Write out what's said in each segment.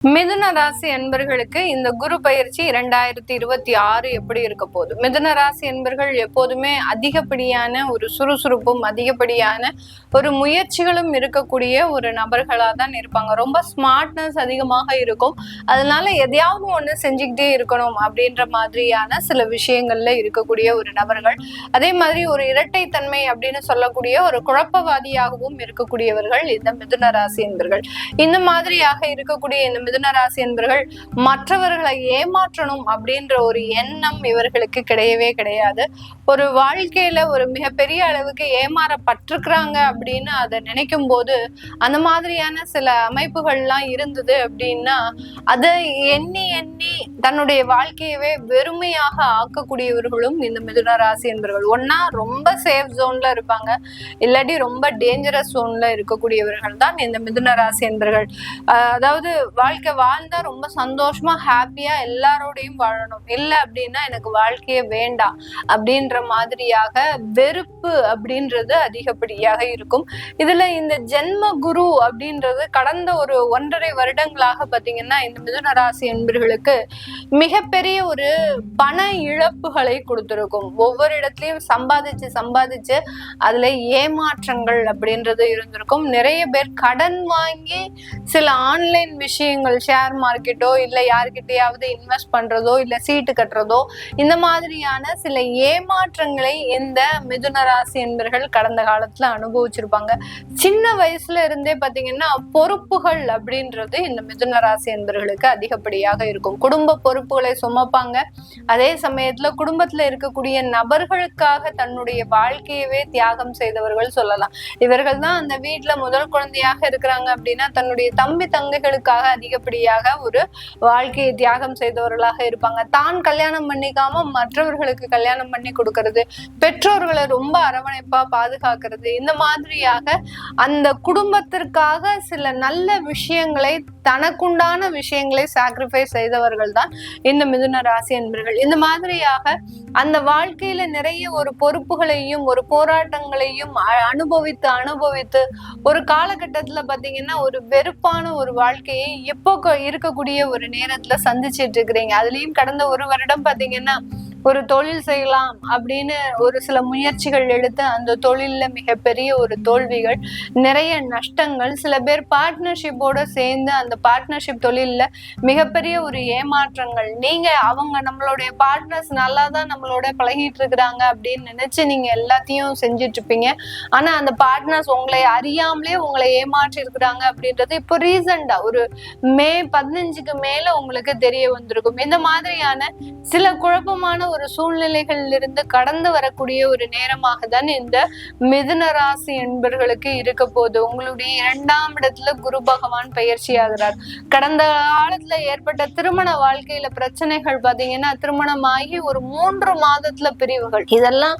மிதுன ராசி என்பர்களுக்கு இந்த குரு பயிற்சி 2026 எப்படி இருக்க போகுது? மிதுன ராசி என்பர்கள் எப்போதுமே அதிகப்படியான ஒரு சுறுசுறுப்பும் அதிகப்படியான ஒரு முயற்சிகளும் இருக்கக்கூடிய ஒரு நபர்களா தான் இருப்பாங்க. ரொம்ப ஸ்மார்ட்னஸ் அதிகமாக இருக்கும். அதனால எதையாவது ஒண்ணு செஞ்சுக்கிட்டே இருக்கணும் அப்படின்ற மாதிரியான சில விஷயங்கள்ல இருக்கக்கூடிய ஒரு நபர்கள். அதே மாதிரி ஒரு இரட்டைத்தன்மை அப்படின்னு சொல்லக்கூடிய ஒரு குழப்பவாதியாகவும் இருக்கக்கூடியவர்கள் இந்த மிதுன ராசி என்பர்கள். இந்த மாதிரியாக இருக்கக்கூடிய இந்த மிதுன ராசி என்பர்கள் மற்றவர்களை ஏமாற்றணும் அப்படின்ற ஒரு எண்ணம் இவர்களுக்கு கிடையவே கிடையாது. ஒரு வாழ்க்கையில ஒரு மிகப்பெரிய அளவுக்கு ஏமாறப்பட்டிருக்கிறாங்க அப்படின்னு அதை நினைக்கும் போது அந்த மாதிரியான சில அமைப்புகள்லாம் இருந்தது அப்படின்னா அதை எண்ணி எண்ணி தன்னுடைய வாழ்க்கையவே வெறுமையாக ஆக்கக்கூடியவர்களும் இந்த மிதுன ராசி என்பவர்கள். ஒன்னா ரொம்ப சேஃப் ஜோன்ல இருப்பாங்க, இல்லாட்டி ரொம்ப டேஞ்சரஸ் ஜோன்ல இருக்கக்கூடியவர்கள் தான் இந்த மிதுன ராசி என்பவர்கள். அதாவது வாழ்க்கை வாழ்ந்தா ரொம்ப சந்தோஷமா ஹாப்பியா எல்லாரோடையும் வாழணும், இல்லை அப்படின்னா எனக்கு வாழ்க்கையே வேண்டாம் அப்படின்ற மாதிரியாக வெறுப்பு அப்படின்றது அதிகப்படியாக இருக்கும். இதுல இந்த ஜென்ம குரு அப்படின்றது கடந்த ஒரு 1.5 வருடங்களாக பாத்தீங்கன்னா இந்த மிதுன ராசி என்பர்களுக்கு மிகப்பெரிய ஒரு பண இழப்புகளை கொடுத்திருக்கும். ஒவ்வொரு இடத்துலயும் சம்பாதிச்சு அதுல ஏமாற்றங்கள் அப்படின்றது இருந்திருக்கும். நிறைய பேர் கடன் வாங்கி சில ஆன்லைன் விஷயங்கள், ஷேர் மார்க்கெட்டோ இல்ல யாருக்கிட்டையாவது இன்வெஸ்ட் பண்றதோ இல்ல சீட்டு கட்டுறதோ, இந்த மாதிரியான சில ஏமாற்றங்களை இந்த மிதுன ராசி என்பர்கள் கடந்த காலத்துல அனுபவிச்சிருப்பாங்க. சின்ன வயசுல இருந்தே பாத்தீங்கன்னா பொறுப்புகள் அப்படின்றது இந்த மிதுன ராசி என்பர்களுக்கு அதிகப்படியாக இருக்கும். குடும்ப பொறுப்புகளை சுமப்பாங்க. அதே சமயத்துல குடும்பத்துல இருக்கக்கூடிய நபர்களுக்காக தன்னுடைய வாழ்க்கையவே தியாகம் செய்தவர்கள் சொல்லலாம். இவர்கள் தான் அந்த வீட்டுல முதல் குழந்தையாக இருக்கிறாங்க அப்படின்னா தன்னுடைய தம்பி தங்கைகளுக்காக அதிகப்படியாக ஒரு வாழ்க்கையை தியாகம் செய்தவர்களாக இருப்பாங்க. தான் கல்யாணம் பண்ணிக்காம மற்றவர்களுக்கு கல்யாணம் பண்ணி கொடுக்கறது, பெற்றோர்களை ரொம்ப அரவணைப்பா பாதுகாக்கிறது, இந்த மாதிரியாக அந்த குடும்பத்திற்காக சில நல்ல விஷயங்களை, தனக்குண்டான விஷயங்களை சாக்ரிஃபைஸ் செய்தவர்கள் தான் இந்த மிதுன ராசி என்பர்கள். இந்த மாதிரியாக அந்த வாழ்க்கையில நிறைய ஒரு பொறுப்புகளையும் ஒரு போராட்டங்களையும் அனுபவித்து ஒரு காலகட்டத்துல பாத்தீங்கன்னா ஒரு வெறுப்பான ஒரு வாழ்க்கையை எப்போ இருக்கக்கூடிய ஒரு நேரத்துல சந்திச்சிட்டு இருக்கிறீங்க. அதுலயும் கடந்த 1 வருடம் பாத்தீங்கன்னா ஒரு தொழில் செய்யலாம் அப்படின்னு ஒரு சில முயற்சிகள் எடுத்து அந்த தொழில்ல மிகப்பெரிய ஒரு தோல்விகள், நிறைய நஷ்டங்கள், சில பேர் பார்ட்னர்ஷிப்போட சேர்ந்து அந்த பார்ட்னர்ஷிப் தொழில்ல மிகப்பெரிய ஒரு ஏமாற்றங்கள். நீங்க நம்மளுடைய பார்ட்னர்ஸ் நல்லா தான் நம்மளோட பழகிட்டு இருக்கிறாங்க அப்படின்னு நினைச்சு நீங்க எல்லாத்தையும் செஞ்சுட்டு இருப்பீங்க. ஆனா அந்த பார்ட்னர்ஸ் உங்களை அறியாமலே உங்களை ஏமாற்றி இருக்கிறாங்க அப்படின்றது இப்போ ரீசெண்டா ஒரு மே 15க்கு மேல உங்களுக்கு தெரிய வந்திருக்கும். இந்த மாதிரியான சில குழப்பமான ஒரு சூழ்நிலைகளில் இருந்து கடந்து வரக்கூடிய ஒரு நேரமாக தான் இந்த மிதுன ராசி என்பர்களுக்கு இருக்க போது. உங்களுடைய 2ஆம் இடத்துல குரு பகவான் பயிற்சி ஆகிறார். கடந்த காலத்துல ஏற்பட்ட திருமண வாழ்க்கையில பிரச்சனைகள் பாத்தீங்கன்னா திருமணமாகி ஒரு 3 மாதத்துல பிரிவுகள், இதெல்லாம்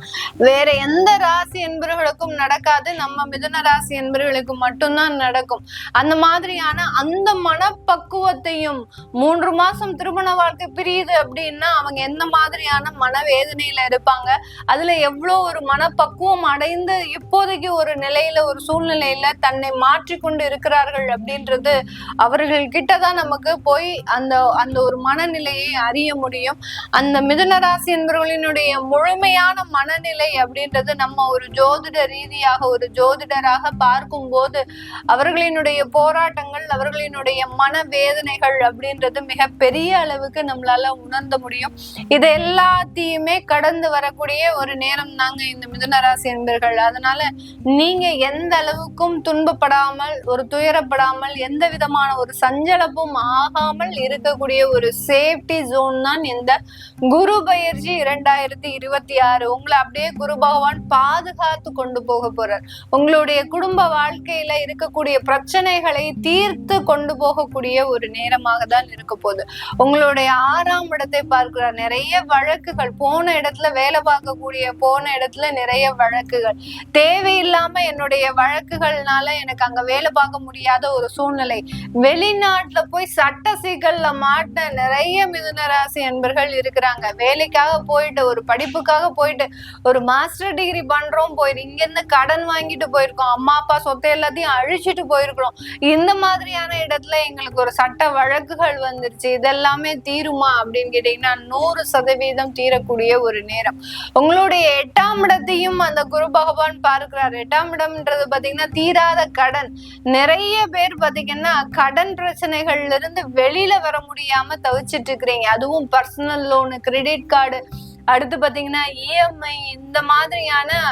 வேற எந்த ராசி என்பர்களுக்கும் நடக்காது. நம்ம மிதுன ராசி என்பர்களுக்கு மட்டும்தான் நடக்கும். அந்த மாதிரியான அந்த மனப்பக்குவத்தையும் 3 மாசம் திருமண வாழ்க்கை பிரியுது அப்படின்னா அவங்க எந்த மாதிரியான மனவேதனையில இருப்பாங்க, அதுல எவ்வளவு ஒரு மனப்பக்குவம் அடைந்து இப்போதைக்கு ஒரு நிலையில ஒரு சூழ்நிலையில தன்னை மாற்றிக்கொண்டு இருக்கிறார்கள் அப்படின்றது அவர்கள் கிட்டதான் நமக்கு போய் அந்த ஒரு மனநிலையை அறிய முடியும். அந்த மிதுன ராசி என்பவர்களினுடைய முழுமையான மனநிலை அப்படின்றது நம்ம ஒரு ஜோதிட ரீதியாக ஒரு ஜோதிடராக பார்க்கும் போது அவர்களினுடைய போராட்டங்கள், அவர்களினுடைய மனவேதனைகள் அப்படின்றது மிக பெரிய அளவுக்கு நம்மளால உணர்ந்த முடியும். இது எல்லாத்தையுமே கடந்து வரக்கூடிய ஒரு நேரம் தாங்க இந்த மிதுன ராசி என்பர்கள். அதனால நீங்க எந்த அளவுக்கும் துன்பப்படாமல், ஒரு துயரப்படாமல், எந்த விதமான ஒரு சஞ்சலப்பும் ஆகாமல் இருக்கக்கூடிய ஒரு சேஃப்டி ஜோன் தான் இந்த குரு பயிற்சி 2026. உங்களை அப்படியே குரு பகவான் பாதுகாத்து கொண்டு போக போறார். உங்களுடைய குடும்ப வாழ்க்கையில இருக்கக்கூடிய பிரச்சனைகளை தீர்த்து கொண்டு போகக்கூடிய ஒரு நேரமாக தான் இருக்க போகுது. உங்களுடைய 6ஆம் இடத்தை பார்க்கிறார். நிறைய வழக்கு வழக்குகள், போன இடத்துல வேலை பார்க்கக்கூடிய போன இடத்துல நிறைய வழக்குகள், தேவையில்லாம என்னுடைய வழக்குகள்னால எனக்கு அங்க வேலை பார்க்க முடியாத ஒரு சூழ்நிலை, வெளிநாட்டுல போய் சட்ட சிக்கல்ல மாட்ட நிறைய மிதுன ராசி அன்பர்கள் இருக்கிறாங்க. வேலைக்காக போயிட்டு, ஒரு படிப்புக்காக போயிட்டு, ஒரு மாஸ்டர் டிகிரி பண்றோம் போயிட்டு, இங்க இருந்து கடன் வாங்கிட்டு போயிருக்கோம், அம்மா அப்பா சொத்தை எல்லாத்தையும் அழிச்சிட்டு போயிருக்கிறோம். இந்த மாதிரியான இடத்துல எங்களுக்கு ஒரு சட்ட வழக்குகள் வந்துருச்சு, இதெல்லாமே தீருமா அப்படின்னு கேட்டீங்கன்னா 100% தீரக்கூடிய ஒரு நேரம். உங்களுடைய 8ஆம் இடத்தையும் அந்த குரு பகவான் பார்க்கிறார். 8ஆம் இடம்ன்றது பாத்தீங்கன்னா தீராத கடன். நிறைய பேர் பாத்தீங்கன்னா கடன் பிரச்சனைகள்ல இருந்து வெளியில வர முடியாம தவிச்சிட்டு இருக்கிறீங்க. அதுவும் பர்சனல் லோனு, கிரெடிட் கார்டு, அடுத்து பாத்தீங்கன்னா இஎம்ஐ, இந்த மாதிரியான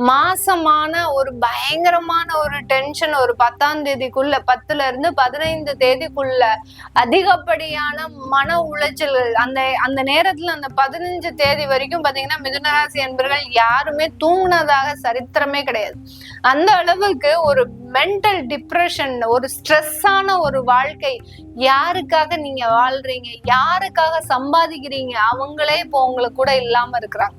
மாசமான ஒரு பயங்கரமான ஒரு டென்ஷன். ஒரு 10ஆம் தேதிக்குள்ள, 10ல இருந்து 15 தேதிக்குள்ள அதிகப்படியான மன உளைச்சல்கள். அந்த நேரத்துல அந்த 15 தேதி வரைக்கும் பாத்தீங்கன்னா மிதுனராசி என்பர்கள் யாருமே தூங்குனதாக சரித்திரமே கிடையாது. அந்த அளவுக்கு ஒரு மென்டல் டிப்ரெஷன், ஒரு ஸ்ட்ரெஸ்ஸான ஒரு வாழ்க்கை. யாருக்காக நீங்க வாழ்றீங்க, யாருக்காக சம்பாதிக்கிறீங்க, அவங்களே இப்போ உங்களுக்கு கூட இல்லாம இருக்கிறாங்க.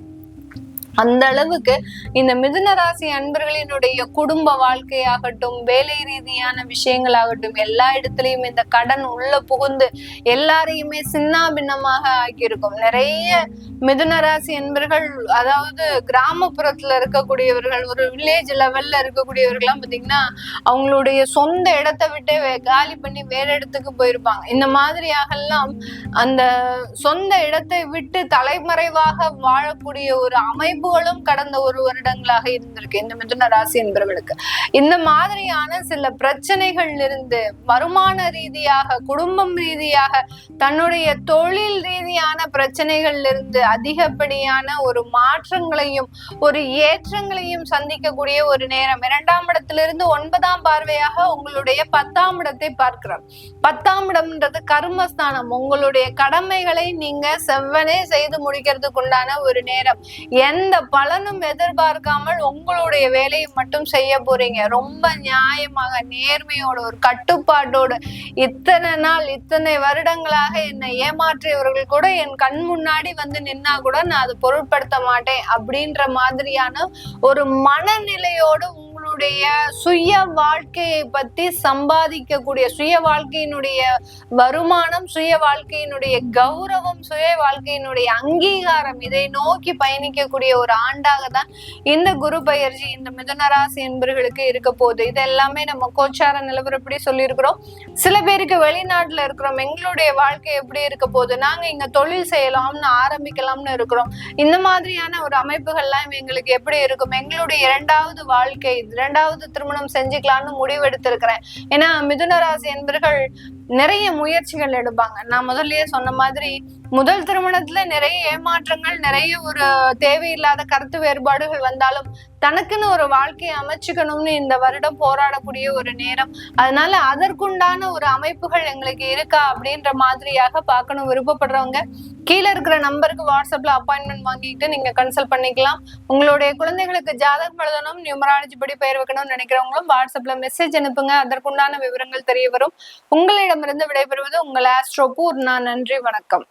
அந்த அளவுக்கு இந்த மிதுன ராசி அன்பர்களினுடைய குடும்ப வாழ்க்கையாகட்டும், வேலை ரீதியான விஷயங்களாகட்டும், எல்லா இடத்துலயும் இந்த கடன் உள்ள புகுந்து எல்லாரையுமே சின்ன பின்னமாக ஆக்கியிருக்கும். நிறைய மிதுன ராசி அன்பர்கள், அதாவது கிராமப்புறத்துல இருக்கக்கூடியவர்கள், ஒரு வில்லேஜ் லெவல்ல இருக்கக்கூடியவர்கள்லாம் பாத்தீங்கன்னா அவங்களுடைய சொந்த இடத்தை விட்டு காலி பண்ணி வேற இடத்துக்கு போயிருப்பாங்க. இந்த மாதிரியாகலாம் அந்த சொந்த இடத்தை விட்டு தலைமறைவாக வாழக்கூடிய ஒரு அமைப்புகளும் கடந்த ஒரு வருடங்களாக இருந்திருக்கு இந்த மிதுன ராசி என்பவர்களுக்கு. இந்த மாதிரியான சில பிரச்சனைகள் இருந்து, வருமான ரீதியாக, குடும்பம் ரீதியாக, தன்னுடைய தொழில் ரீதியான பிரச்சனைகள் இருந்து அதிகப்படியான ஒரு மாற்றங்களையும் ஒரு ஏற்றங்களையும் சந்திக்கக்கூடிய ஒரு நேரம். 2ஆம் இடத்திலிருந்து 9ஆம் பார்வையாக உங்களுடைய 10ஆம் இடத்தை பார்க்கிறார். 10ஆம் இடம்ன்றது கர்மஸ்தானம். உங்களுடைய கடமைகளை நீங்க செவ்வனே செய்து முடிக்கிறதுக்கு உண்டான ஒரு நேரம். எந்த பலனும் எதிர்பார்க்காமல் உங்களுடைய வேலையை மட்டும் செய்ய போறீங்க. ரொம்ப நியாயமாக, நேர்மையோட, ஒரு கட்டுப்பாட்டோடு. இத்தனை நாள், இத்தனை வருடங்களாக என்னை ஏமாற்றியவர்கள் கூட என் கண் முன்னாடி வந்து நின்னா கூட நான் அதை பொருட்படுத்த மாட்டேன் அப்படின்ற மாதிரியான ஒரு மனநிலையோடு உங்களுடைய சுய வாழ்க்கையை பத்தி சம்பாதிக்கக்கூடிய, சுய வாழ்க்கையினுடைய வருமானம், சுய வாழ்க்கையினுடைய கௌரவம், சுய வாழ்க்கையினுடைய அங்கீகாரம், இதை நோக்கி பயணிக்கக்கூடிய ஒரு ஆண்டாக தான் இந்த குரு பயிற்சி இந்த மிதுன ராசி என்பவர்களுக்கு இருக்க போகுது. இது எல்லாமே நம்ம கோச்சார நிலவரப்படி சொல்லியிருக்கிறோம். சில பேருக்கு வெளிநாட்டுல இருக்கிறோம், எங்களுடைய வாழ்க்கை எப்படி இருக்க போகுது, நாங்க இங்க தொழில் செய்யலாம்னு ஆரம்பிக்கலாம்னு இருக்கிறோம், இந்த மாதிரியான ஒரு அமைப்புகள்லாம் எங்களுக்கு எப்படி இருக்கும், எங்களுடைய 2வது வாழ்க்கை, 2வது திருமணம் செஞ்சுக்கலாம்னு முடிவெடுத்திருக்கிறேன். ஏன்னா மிதுன ராசி என்பவர்கள் நிறைய முயற்சிகள் எடுப்பாங்க. நான் முதல்லயே சொன்ன மாதிரி முதல் திருமணத்துல நிறைய ஏமாற்றங்கள், நிறைய ஒரு தேவையில்லாத கருத்து வேறுபாடுகள் வந்தாலும் தனக்குன்னு ஒரு வாழ்க்கையை அமைச்சுக்கணும்னு இந்த வருடம் போராடக்கூடிய ஒரு நேரம். அதனால அதற்குண்டான ஒரு அமைப்புகள் எங்களுக்கு இருக்கா அப்படின்ற மாதிரியாக பார்க்கணும் விருப்பப்படுறவங்க கீழே இருக்கிற நம்பருக்கு வாட்ஸ்அப்ல அப்பாயின்மெண்ட் வாங்கிட்டு நீங்க கன்சல்ட் பண்ணிக்கலாம். உங்களுடைய குழந்தைகளுக்கு ஜாதகம் எழுதணும், நியூமராலஜி படி பெயர் வைக்கணும்னு நினைக்கிறவங்களும் வாட்ஸ்அப்ல மெசேஜ் அனுப்புங்க. அதற்குண்டான விவரங்கள் தெரிய வரும். உங்களிடமிருந்து விடைபெறுவது உங்கள் ஆஸ்ட்ரோ பூர்ணா. நன்றி, வணக்கம்.